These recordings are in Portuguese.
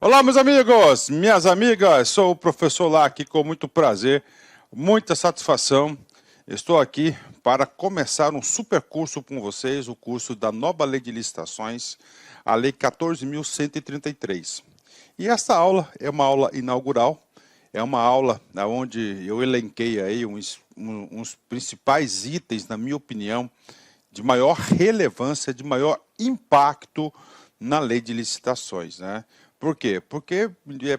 Olá, meus amigos, minhas amigas, sou o professor Lac, com muito prazer, muita satisfação. Estou aqui para começar um super curso com vocês, o curso da nova lei de licitações, a lei 14.133. E essa aula é uma aula inaugural, é uma aula onde eu elenquei aí uns principais itens, na minha opinião, de maior relevância, de maior impacto na lei de licitações, né? Por quê? Porque,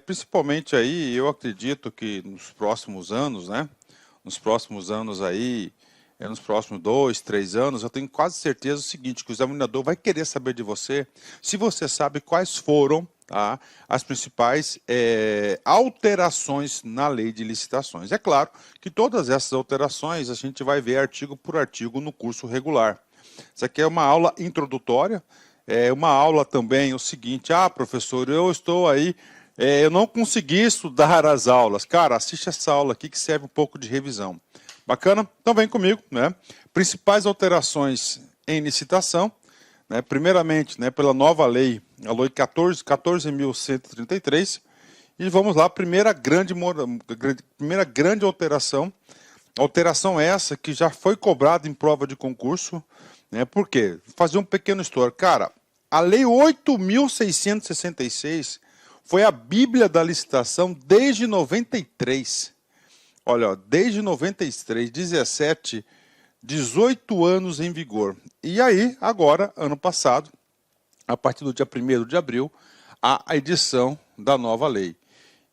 principalmente aí, eu acredito que nos próximos anos, né? Nos próximos anos aí, nos próximos 2, 3 anos, eu tenho quase certeza o seguinte, que o examinador vai querer saber de você, se você sabe quais foram as principais alterações na lei de licitações. É claro que todas essas alterações a gente vai ver artigo por artigo no curso regular. Isso aqui é uma aula introdutória. É uma aula também, o seguinte, professor, eu estou aí, eu não consegui estudar as aulas. Cara, assiste essa aula aqui que serve um pouco de revisão. Bacana? Então vem comigo, né? Principais alterações em licitação, né? Primeiramente, né, pela nova lei, a lei 14.133, e vamos lá, primeira grande alteração, essa que já foi cobrada em prova de concurso, né? Por quê? Vou fazer um pequeno histórico. Cara, a Lei 8.666 foi a bíblia da licitação desde 93. Olha, desde 93, 17, 18 anos em vigor. E aí, agora, ano passado, a partir do dia 1º de abril, a edição da nova lei.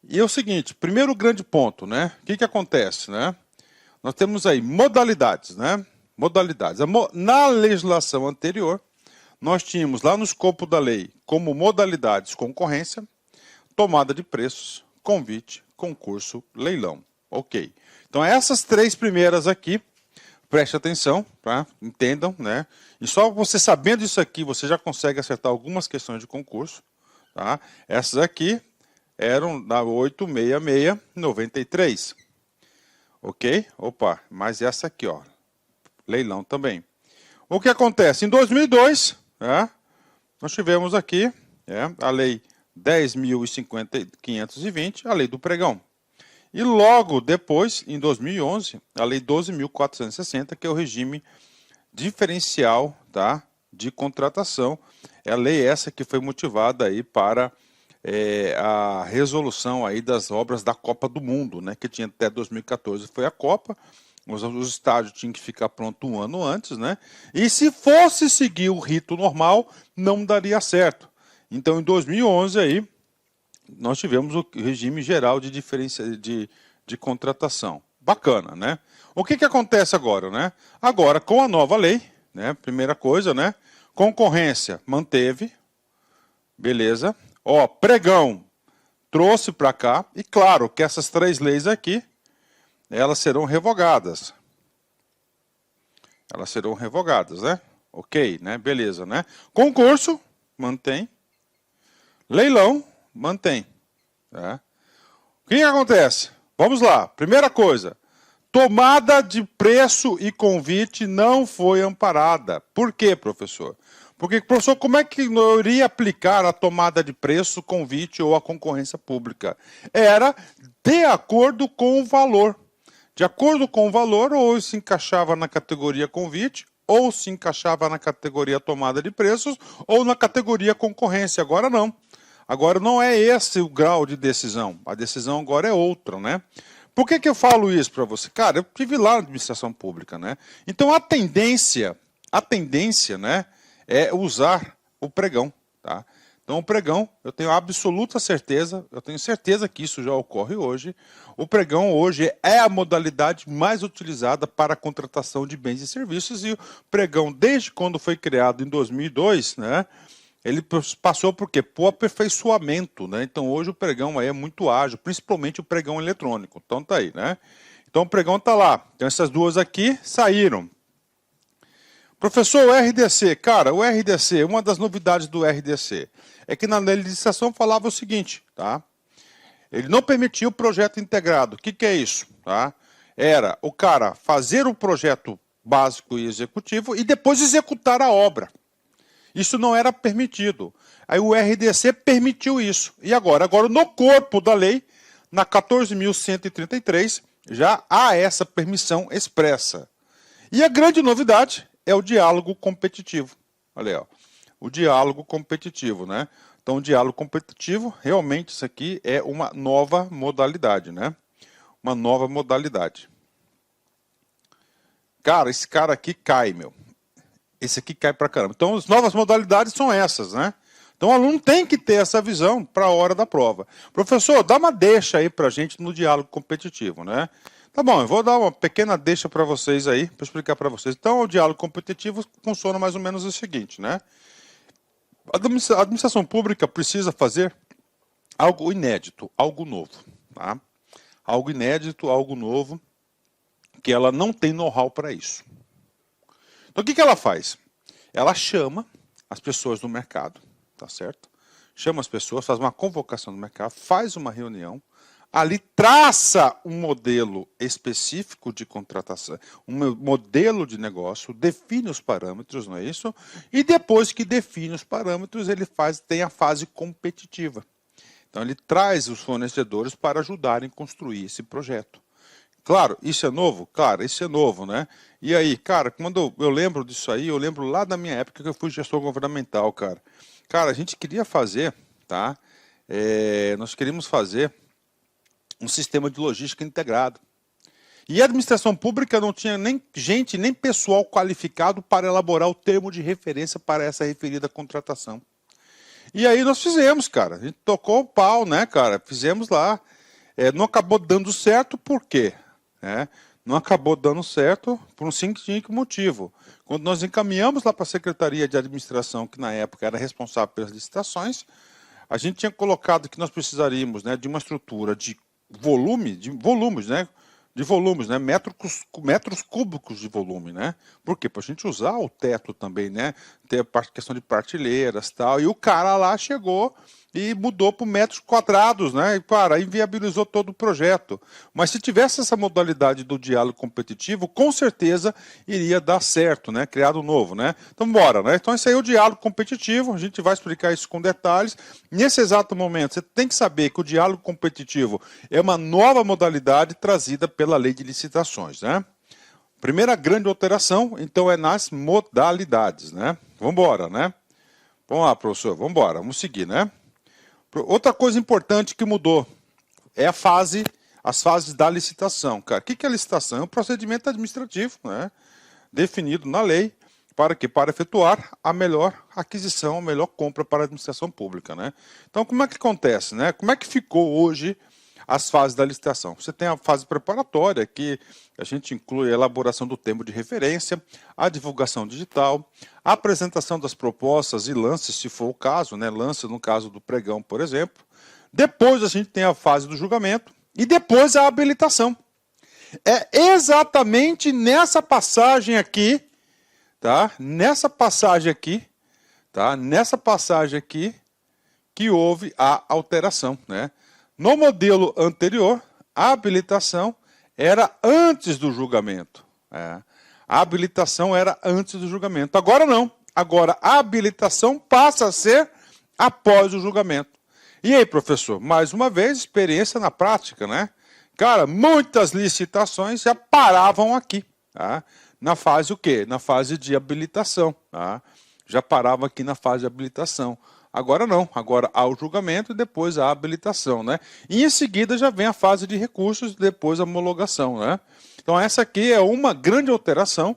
E é o seguinte, primeiro grande ponto, né? O que acontece, né? Nós temos aí modalidades, né? Modalidades. Na legislação anterior, nós tínhamos lá no escopo da lei como modalidades concorrência, tomada de preços, convite, concurso, leilão. Ok. Então essas três primeiras aqui, preste atenção, tá? Entendam, né? E só você sabendo isso aqui, você já consegue acertar algumas questões de concurso, tá? Essas aqui eram da 86693. Ok? Opa, mas essa aqui, ó, leilão também. O que acontece? Em 2002, nós tivemos aqui a lei 10.520, a lei do pregão. E logo depois, em 2011, a lei 12.460, que é o regime diferencial, tá, de contratação. É a lei essa que foi motivada aí para a resolução aí das obras da Copa do Mundo, né, que tinha até 2014, foi a Copa. Os estádios tinham que ficar pronto um ano antes, né? E se fosse seguir o rito normal, não daria certo. Então, em 2011, aí, nós tivemos o regime geral de contratação. Bacana, né? O que acontece agora, né? Agora, com a nova lei, né? Primeira coisa, né? Concorrência, manteve. Beleza. Ó, pregão, trouxe para cá. E claro que essas três leis aqui, elas serão revogadas. Elas serão revogadas, né? Ok, né? Beleza, né? Concurso, mantém. Leilão, mantém. Tá? O que acontece? Vamos lá. Primeira coisa. Tomada de preço e convite não foi amparada. Por quê, professor? Porque, professor, como é que eu iria aplicar a tomada de preço, convite ou a concorrência pública? Era de acordo com o valor. De acordo com o valor, ou se encaixava na categoria convite, ou se encaixava na categoria tomada de preços, ou na categoria concorrência. Agora não. Agora não é esse o grau de decisão. A decisão agora é outra, né? Por que eu falo isso para você? Cara, eu estive lá na administração pública, né? Então a tendência, né, é usar o pregão, tá? Então, o pregão, eu tenho absoluta certeza, eu tenho certeza que isso já ocorre hoje. O pregão hoje é a modalidade mais utilizada para a contratação de bens e serviços. E o pregão, desde quando foi criado em 2002, né, ele passou por quê? Por aperfeiçoamento, né? Então, hoje o pregão aí é muito ágil, principalmente o pregão eletrônico. Então, tá aí, né? Então, o pregão tá lá. Então, essas duas aqui saíram. Professor, o RDC, cara, o RDC, uma das novidades do RDC é que na legislação falava o seguinte, tá? Ele não permitia o projeto integrado. O que é isso? Tá? Era o cara fazer um projeto básico e executivo e depois executar a obra. Isso não era permitido. Aí o RDC permitiu isso. E agora? Agora, no corpo da lei, na 14.133, já há essa permissão expressa. E a grande novidade é o diálogo competitivo. Olha aí, ó. O diálogo competitivo, né? Então, o diálogo competitivo, realmente, isso aqui é uma nova modalidade, né? Uma nova modalidade. Cara, esse cara aqui cai, meu. Esse aqui cai pra caramba. Então, as novas modalidades são essas, né? Então, o aluno tem que ter essa visão para a hora da prova. Professor, dá uma deixa aí pra gente no diálogo competitivo, né? Tá bom, eu vou dar uma pequena deixa para vocês aí, para explicar para vocês. Então, o diálogo competitivo funciona mais ou menos o seguinte, né? A administração pública precisa fazer algo inédito, algo novo, tá? Algo inédito, algo novo, que ela não tem know-how para isso. Então, o que ela faz? Ela chama as pessoas do mercado, tá certo? Chama as pessoas, faz uma convocação no mercado, faz uma reunião, ali traça um modelo específico de contratação, um modelo de negócio, define os parâmetros, não é isso? E depois que define os parâmetros, ele tem a fase competitiva. Então, ele traz os fornecedores para ajudarem a construir esse projeto. Claro, isso é novo? Claro, isso é novo, né? E aí, cara, quando eu lembro disso aí, eu lembro lá da minha época que eu fui gestor governamental, cara. Cara, a gente queria fazer, tá? Nós queríamos fazer um sistema de logística integrado. E a administração pública não tinha nem gente, nem pessoal qualificado para elaborar o termo de referência para essa referida contratação. E aí nós fizemos, cara. A gente tocou o pau, né, cara? Fizemos lá. Não acabou dando certo, por quê? Não acabou dando certo por um simples motivo. Quando nós encaminhamos lá para a Secretaria de Administração, que na época era responsável pelas licitações, a gente tinha colocado que nós precisaríamos, né, de uma estrutura de volumes, né, metros cúbicos de volume, né? Por quê? Para a gente usar o teto também, né? Ter a questão de partilheiras e tal. E o cara lá chegou e mudou para metros quadrados, né? E inviabilizou todo o projeto. Mas se tivesse essa modalidade do diálogo competitivo, com certeza iria dar certo, né? Criado novo, né? Então, bora, né? Então, esse aí é o diálogo competitivo. A gente vai explicar isso com detalhes. Nesse exato momento, você tem que saber que o diálogo competitivo é uma nova modalidade trazida pela lei de licitações, né? Primeira grande alteração, então, é nas modalidades, né? Vamos embora, né? Vamos lá, professor, vamos embora, vamos seguir, né? Outra coisa importante que mudou é as fases da licitação, cara. O que é a licitação? É um procedimento administrativo, né? Definido na lei, para quê? Para efetuar a melhor aquisição, a melhor compra para a administração pública, né? Então, como é que acontece, né? Como é que ficou hoje as fases da licitação? Você tem a fase preparatória, que a gente inclui a elaboração do termo de referência, a divulgação digital, a apresentação das propostas e lances, se for o caso, né? Lance no caso do pregão, por exemplo. Depois a gente tem a fase do julgamento e depois a habilitação. É exatamente nessa passagem aqui, tá? Nessa passagem aqui que houve a alteração, né? No modelo anterior, a habilitação era antes do julgamento. A habilitação era antes do julgamento. Agora não. Agora a habilitação passa a ser após o julgamento. E aí, professor? Mais uma vez, experiência na prática, né? Cara, muitas licitações já paravam aqui, tá? Na fase o quê? Na fase de habilitação, tá? Já paravam aqui na fase de habilitação. Agora não, agora há o julgamento e depois a habilitação, né? E em seguida já vem a fase de recursos e depois a homologação, né? Então essa aqui é uma grande alteração,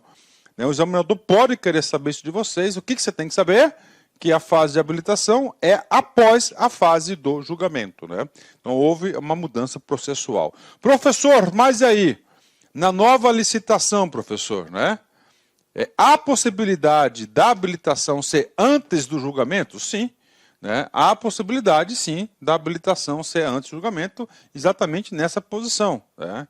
né? O examinador pode querer saber isso de vocês. O que você tem que saber? Que a fase de habilitação é após a fase do julgamento, né? Então houve uma mudança processual. Professor, mas aí, na nova licitação, professor, né? Há possibilidade da habilitação ser antes do julgamento? Sim. Né? Há a possibilidade, sim, da habilitação ser antes do julgamento, exatamente nessa posição. Né?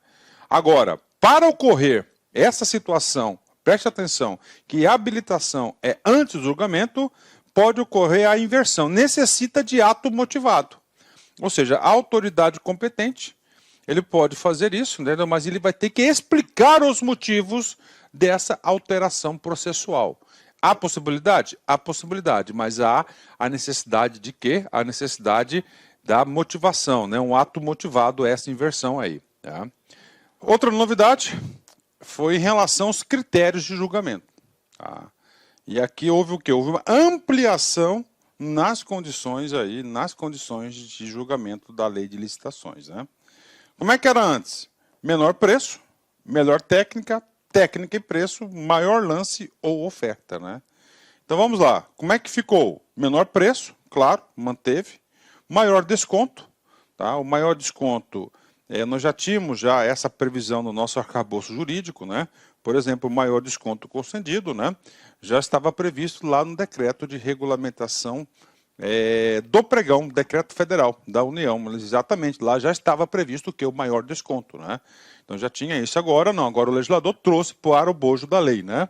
Agora, para ocorrer essa situação, preste atenção, que a habilitação é antes do julgamento, pode ocorrer a inversão, necessita de ato motivado. Ou seja, a autoridade competente, ele pode fazer isso, né? Mas ele vai ter que explicar os motivos dessa alteração processual. Há possibilidade? Há possibilidade, mas há a necessidade de quê? A necessidade da motivação, né? Um ato motivado, essa inversão aí. Tá? Outra novidade foi em relação aos critérios de julgamento. Tá? E aqui houve o quê? Houve uma ampliação nas condições de julgamento da lei de licitações. Né? Como é que era antes? Menor preço, melhor técnica, técnica e preço, maior lance ou oferta. Né? Então vamos lá. Como é que ficou? Menor preço, claro, manteve. Maior desconto. Tá? O maior desconto, nós já tínhamos essa previsão no nosso arcabouço jurídico. Né? Por exemplo, o maior desconto concedido, né? Já estava previsto lá no decreto de regulamentação do pregão, decreto federal da União. Exatamente, lá já estava previsto o maior desconto. Né? Então já tinha isso. Agora não, agora o legislador trouxe para o bojo da lei. Né?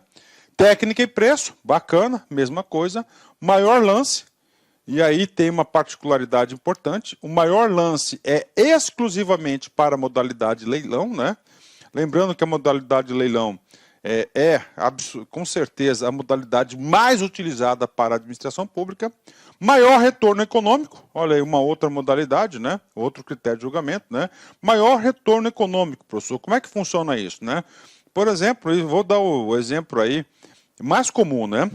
Técnica e preço, bacana, mesma coisa. Maior lance, e aí tem uma particularidade importante, o maior lance é exclusivamente para a modalidade leilão. Né? Lembrando que a modalidade leilão com certeza, a modalidade mais utilizada para a administração pública. Maior retorno econômico, olha aí uma outra modalidade, né? Outro critério de julgamento, né? Maior retorno econômico, professor. Como é que funciona isso, né? Por exemplo, eu vou dar o exemplo aí mais comum, né?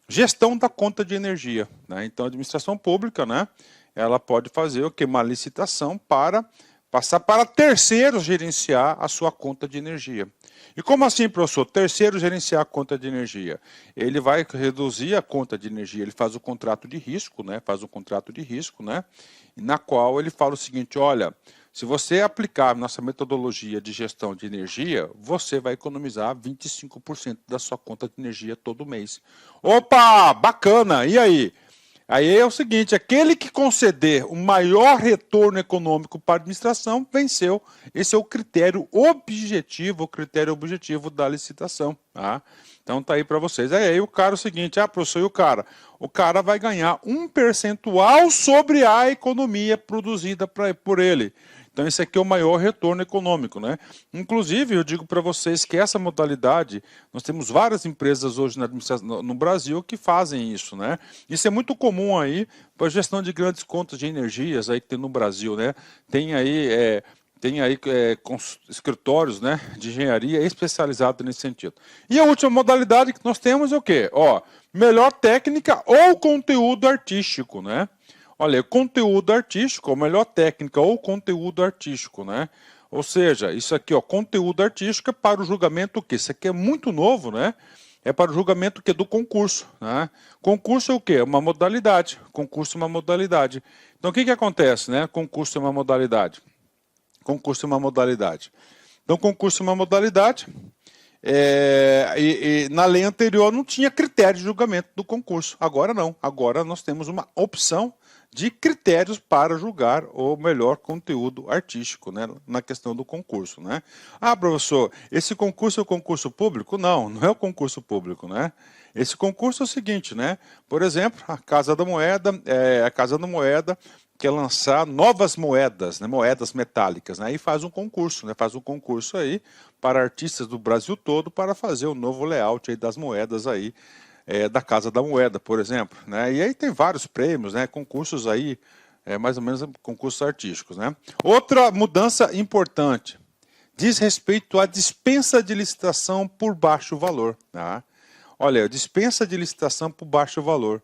Gestão da conta de energia. Né? Então, a administração pública, né? Ela pode fazer o quê? Uma licitação para passar para terceiros gerenciar a sua conta de energia. E como assim, professor? Terceiro gerenciar a conta de energia. Ele vai reduzir a conta de energia, ele faz o contrato de risco, né? Faz um contrato de risco, né? Na qual ele fala o seguinte, olha, se você aplicar nossa metodologia de gestão de energia, você vai economizar 25% da sua conta de energia todo mês. Opa, bacana, e aí? Aí é o seguinte, aquele que conceder o maior retorno econômico para a administração, venceu. Esse é o critério objetivo da licitação. Tá? Então tá aí para vocês. Aí o cara é o seguinte, professor, e o cara? O cara vai ganhar um percentual sobre a economia produzida por ele. Então, esse aqui é o maior retorno econômico. Né? Inclusive, eu digo para vocês que essa modalidade, nós temos várias empresas hoje no Brasil que fazem isso. Né? Isso é muito comum aí para a gestão de grandes contas de energias aí que tem no Brasil. Né? Tem aí escritórios, né, de engenharia especializados nesse sentido. E a última modalidade que nós temos é o quê? Melhor técnica ou conteúdo artístico. Né? Olha, conteúdo artístico, melhor técnica ou conteúdo artístico, né? Ou seja, isso aqui, conteúdo artístico é para o julgamento o quê? Isso aqui é muito novo, né? É para o julgamento do concurso, né? Concurso é o quê? É uma modalidade. Concurso é uma modalidade. Então, o que acontece, né? Concurso é uma modalidade. Concurso é uma modalidade. Então, concurso é uma modalidade. E na lei anterior não tinha critério de julgamento do concurso. Agora não. Agora nós temos uma opção de critérios para julgar o melhor conteúdo artístico, né, na questão do concurso. Né? Professor, esse concurso é o concurso público? Não, não é o concurso público. Né? Esse concurso é o seguinte, né? Por exemplo, a Casa da Moeda quer lançar novas moedas, né, moedas metálicas, né, e faz um concurso, né, aí para artistas do Brasil todo para fazer o novo layout aí das moedas aí, da Casa da Moeda, por exemplo. Né, e aí tem vários prêmios, né, concursos aí, mais ou menos concursos artísticos. Né. Outra mudança importante, diz respeito à dispensa de licitação por baixo valor. Tá? Olha, dispensa de licitação por baixo valor.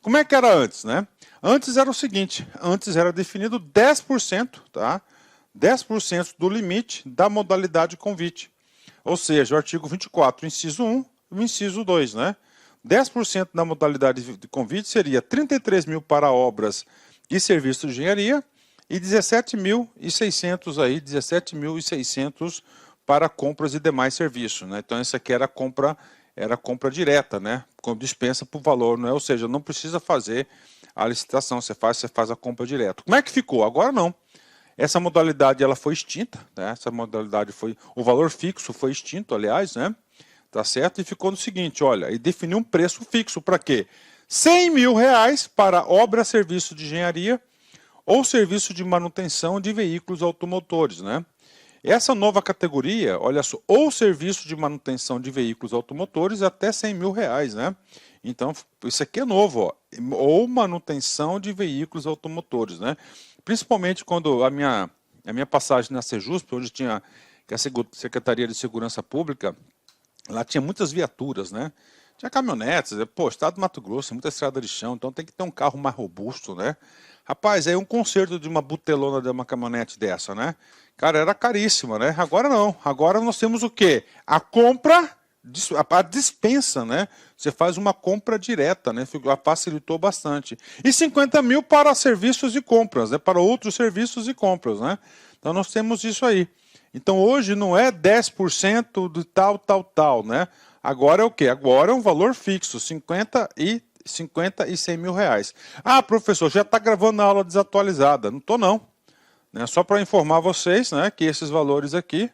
Como é que era antes, né? Antes era o seguinte, antes era definido 10%, tá? 10% do limite da modalidade convite. Ou seja, o artigo 24, inciso 1 e o inciso 2, né? 10% da modalidade de convite seria 33 mil para obras e serviços de engenharia e 17.600 para compras e demais serviços, né? Então, essa aqui era a compra direta, né? Com dispensa por valor, né? Ou seja, não precisa fazer a licitação, você faz a compra direta. Como é que ficou? Agora não. Essa modalidade ela foi extinta, né? Essa modalidade o valor fixo foi extinto, aliás, né? Tá certo? E ficou no seguinte, olha, e definiu um preço fixo para quê? R$100 mil para obra, serviço de engenharia ou serviço de manutenção de veículos automotores, né? Essa nova categoria, olha só, ou serviço de manutenção de veículos automotores até R$100.000, né? Então, isso aqui é novo, ó, ou manutenção de veículos automotores, né? Principalmente quando a minha passagem na Sejusp, onde tinha a Secretaria de Segurança Pública, lá tinha muitas viaturas, né? Tinha caminhonetes, pô, estado do Mato Grosso, muita estrada de chão, então tem que ter um carro mais robusto, né? Rapaz, aí um conserto de uma butelona de uma caminhonete dessa, né? Cara, era caríssima, né? Agora não, agora nós temos o quê? A compra, a dispensa, né? Você faz uma compra direta, né? Facilitou bastante. E 50 mil para serviços e compras, né? Para outros serviços e compras, né? Então nós temos isso aí. Então hoje não é 10% de tal, né? Agora é o quê? Agora é um valor fixo, 50 e R$100.000. Ah, professor, já está gravando a aula desatualizada. Não estou, não. Né? Só para informar vocês, né, que esses valores aqui,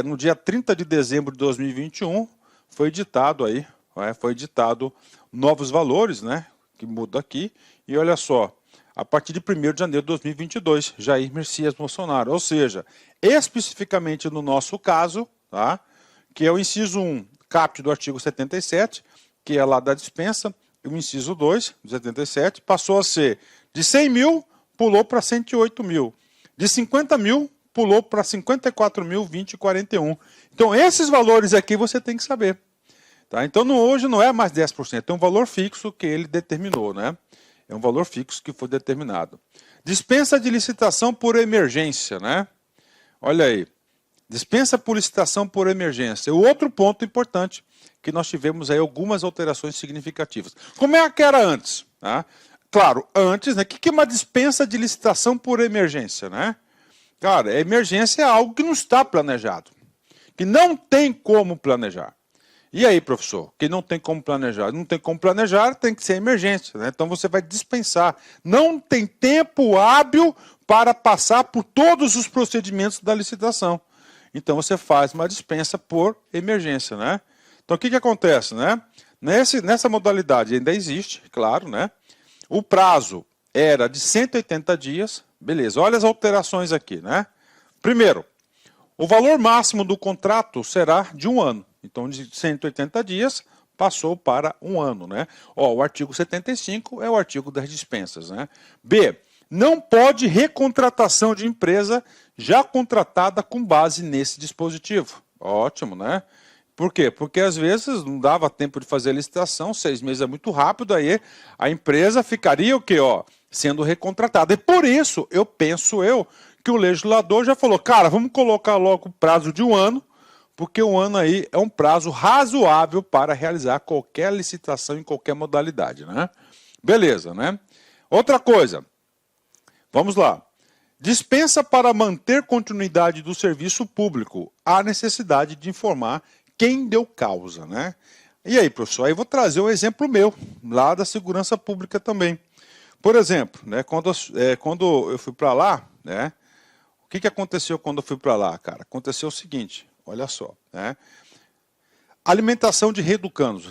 no dia 30 de dezembro de 2021, foi editado aí, foi editado novos valores, né, que muda aqui. E olha só, a partir de 1º de janeiro de 2022, Jair Messias Bolsonaro. Ou seja, especificamente no nosso caso, tá, que é o inciso 1, caput do artigo 77, que é lá da dispensa, e o inciso 2, do 77, passou a ser de 100 mil, pulou para 108 mil. De 50 mil, pulou para 54.020,41. Então, esses valores aqui você tem que saber. Tá? Então, hoje não é mais 10%, é um valor fixo que ele determinou, né? É um valor fixo que foi determinado. Dispensa de licitação por emergência, né? Olha aí. Dispensa por licitação por emergência. O outro ponto importante, que nós tivemos aí algumas alterações significativas. Como é que era antes? Tá? Claro, antes, né? O que é uma dispensa de licitação por emergência, né? Cara, a emergência é algo que não está planejado, que não tem como planejar. E aí, professor, que não tem como planejar? Não tem como planejar, tem que ser emergência, né? Então você vai dispensar. Não tem tempo hábil para passar por todos os procedimentos da licitação. Então você faz uma dispensa por emergência, né? Então o que acontece, né? Nessa modalidade ainda existe, claro, né? O prazo era de 180 dias, beleza. Olha as alterações aqui, né? Primeiro, o valor máximo do contrato será de 1 ano. Então de 180 dias passou para 1 ano, né? Ó, o artigo 75 é o artigo das dispensas, né? B, não pode recontratação de empresa já contratada com base nesse dispositivo. Ótimo, né? Por quê? Porque às vezes não dava tempo de fazer a licitação, 6 meses é muito rápido, aí a empresa ficaria o quê? Ó, sendo recontratada. E por isso, penso que o legislador já falou, cara, vamos colocar logo o prazo de 1 ano, porque 1 ano aí é um prazo razoável para realizar qualquer licitação em qualquer modalidade, né? Beleza, né? Outra coisa, vamos lá. Dispensa para manter continuidade do serviço público. Há necessidade de informar quem deu causa, né? E aí, professor, aí eu vou trazer um exemplo meu, lá da segurança pública também. Por exemplo, né, quando eu fui para lá, né, o que aconteceu quando eu fui para lá, cara? Aconteceu o seguinte, olha só, né? Alimentação de reeducandos,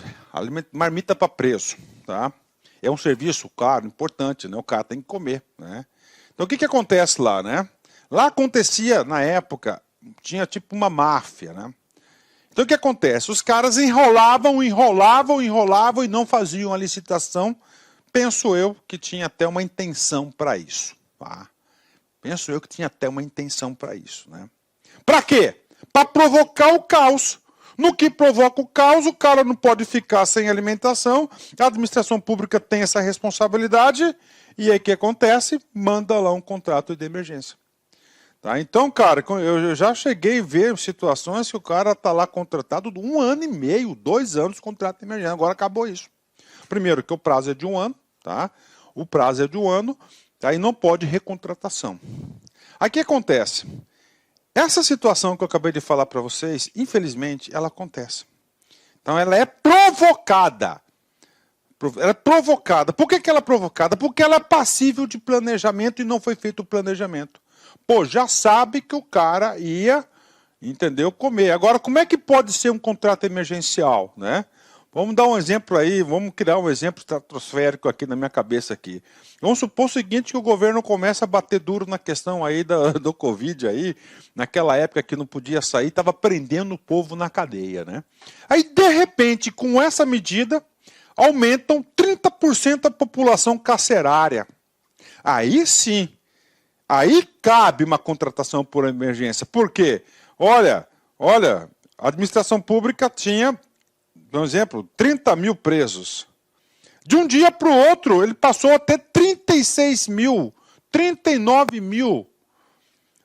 marmita para preso, tá? É um serviço, claro, importante, né? O cara tem que comer, né? Então o que acontece lá, né? Lá acontecia, na época, tinha tipo uma máfia, né? Então o que acontece? Os caras enrolavam e não faziam a licitação. Penso eu que tinha até uma intenção para isso. Tá? Penso eu que tinha até uma intenção para isso. Né? Para quê? Para provocar o caos. No que provoca o caos, o cara não pode ficar sem alimentação. A administração pública tem essa responsabilidade. E aí o que acontece? Manda lá um contrato de emergência. Tá? Então, cara, eu já cheguei a ver situações que o cara está lá contratado de 1 ano e meio, 2 anos de contrato de emergência. Agora acabou isso. Primeiro, que o prazo é de 1 ano, tá? O prazo é de 1 ano, tá? E não pode recontratação. Aí o que acontece? Essa situação que eu acabei de falar para vocês, infelizmente, ela acontece. Então, ela é provocada. Ela é provocada. Por que ela é provocada? Porque ela é passível de planejamento e não foi feito o planejamento. Pô, já sabe que o cara ia, entendeu, comer. Agora, como é que pode ser um contrato emergencial, né? Vamos dar um exemplo aí, vamos criar um exemplo estratosférico aqui na minha cabeça aqui. Vamos supor o seguinte, que o governo começa a bater duro na questão aí do Covid aí, naquela época que não podia sair, estava prendendo o povo na cadeia, né? Aí, de repente, com essa medida, aumentam 30% a população carcerária. Aí sim, aí cabe uma contratação por emergência. Por quê? Olha, a administração pública tinha, por exemplo, 30 mil presos. De um dia para o outro, ele passou a ter 36 mil, 39 mil.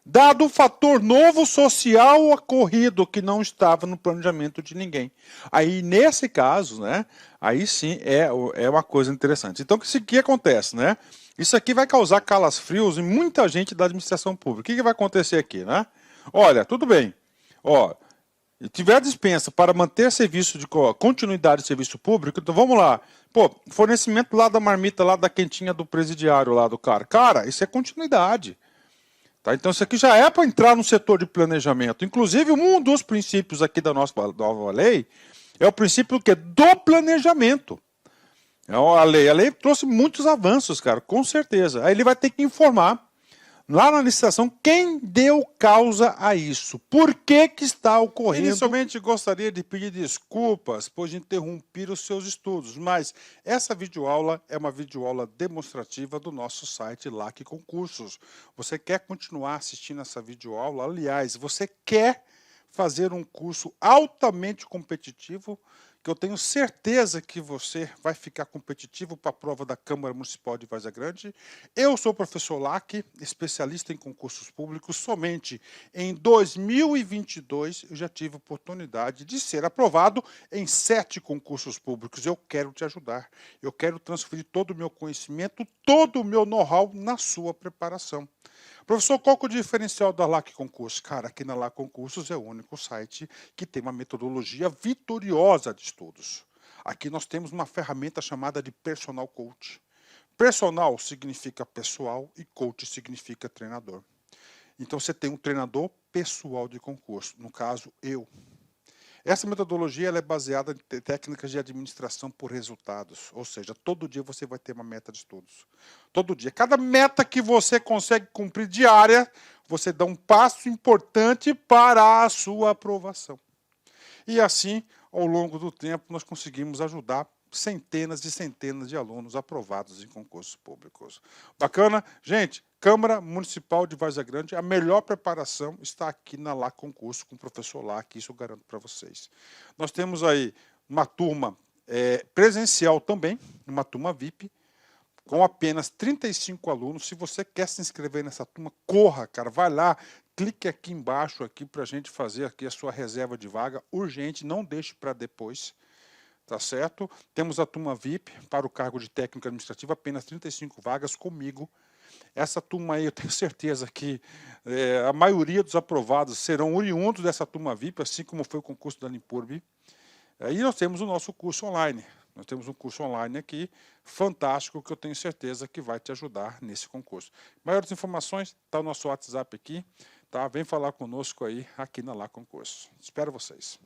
Dado o fator novo social ocorrido que não estava no planejamento de ninguém. Aí, nesse caso, né, aí sim é uma coisa interessante. Então, o que acontece? Né? Isso aqui vai causar calafrios em muita gente da administração pública. O que vai acontecer aqui? Né? Olha, tudo bem. Ó, e tiver dispensa para manter serviço de continuidade de serviço público, então vamos lá. Pô, fornecimento lá da marmita, lá da quentinha do presidiário, lá do cara. Cara, isso é continuidade. Tá? Então isso aqui já é para entrar no setor de planejamento. Inclusive, um dos princípios aqui da nossa nova lei é o princípio que do planejamento. A lei trouxe muitos avanços, cara, com certeza. Aí ele vai ter que informar lá na licitação quem deu causa a isso. Por que está ocorrendo? Inicialmente gostaria de pedir desculpas por interromper os seus estudos, mas essa videoaula é uma videoaula demonstrativa do nosso site LAC Concursos. Você quer continuar assistindo essa videoaula? Aliás, você quer fazer um curso altamente competitivo, que eu tenho certeza que você vai ficar competitivo para a prova da Câmara Municipal de Várzea Grande. Eu sou o professor Lac, especialista em concursos públicos. Somente em 2022 eu já tive a oportunidade de ser aprovado em 7 concursos públicos. Eu quero te ajudar. Eu quero transferir todo o meu conhecimento, todo o meu know-how na sua preparação. Professor, qual que é o diferencial da LAC Concursos? Cara, aqui na LAC Concursos é o único site que tem uma metodologia vitoriosa de estudos. Aqui nós temos uma ferramenta chamada de Personal Coach. Personal significa pessoal e coach significa treinador. Então você tem um treinador pessoal de concurso, no caso eu. Essa metodologia ela é baseada em técnicas de administração por resultados, ou seja, todo dia você vai ter uma meta de estudos. Todo dia. Cada meta que você consegue cumprir diária, você dá um passo importante para a sua aprovação. E assim, ao longo do tempo, nós conseguimos ajudar centenas e centenas de alunos aprovados em concursos públicos. Bacana? Gente, Câmara Municipal de Várzea Grande, a melhor preparação está aqui na LAC Concurso, com o professor Lac, isso eu garanto para vocês. Nós temos aí uma turma presencial também, uma turma VIP, com apenas 35 alunos. Se você quer se inscrever nessa turma, corra, cara, vai lá, clique aqui embaixo aqui para a gente fazer aqui a sua reserva de vaga, urgente, não deixe para depois. Tá certo? Temos a turma VIP para o cargo de técnico administrativo, apenas 35 vagas comigo. Essa turma aí, eu tenho certeza que a maioria dos aprovados serão oriundos dessa turma VIP, assim como foi o concurso da Limpurb. E nós temos o nosso curso online. Nós temos um curso online aqui, fantástico, que eu tenho certeza que vai te ajudar nesse concurso. Maiores informações, está o nosso WhatsApp aqui. Tá? Vem falar conosco aí, aqui na LAC Concurso. Espero vocês.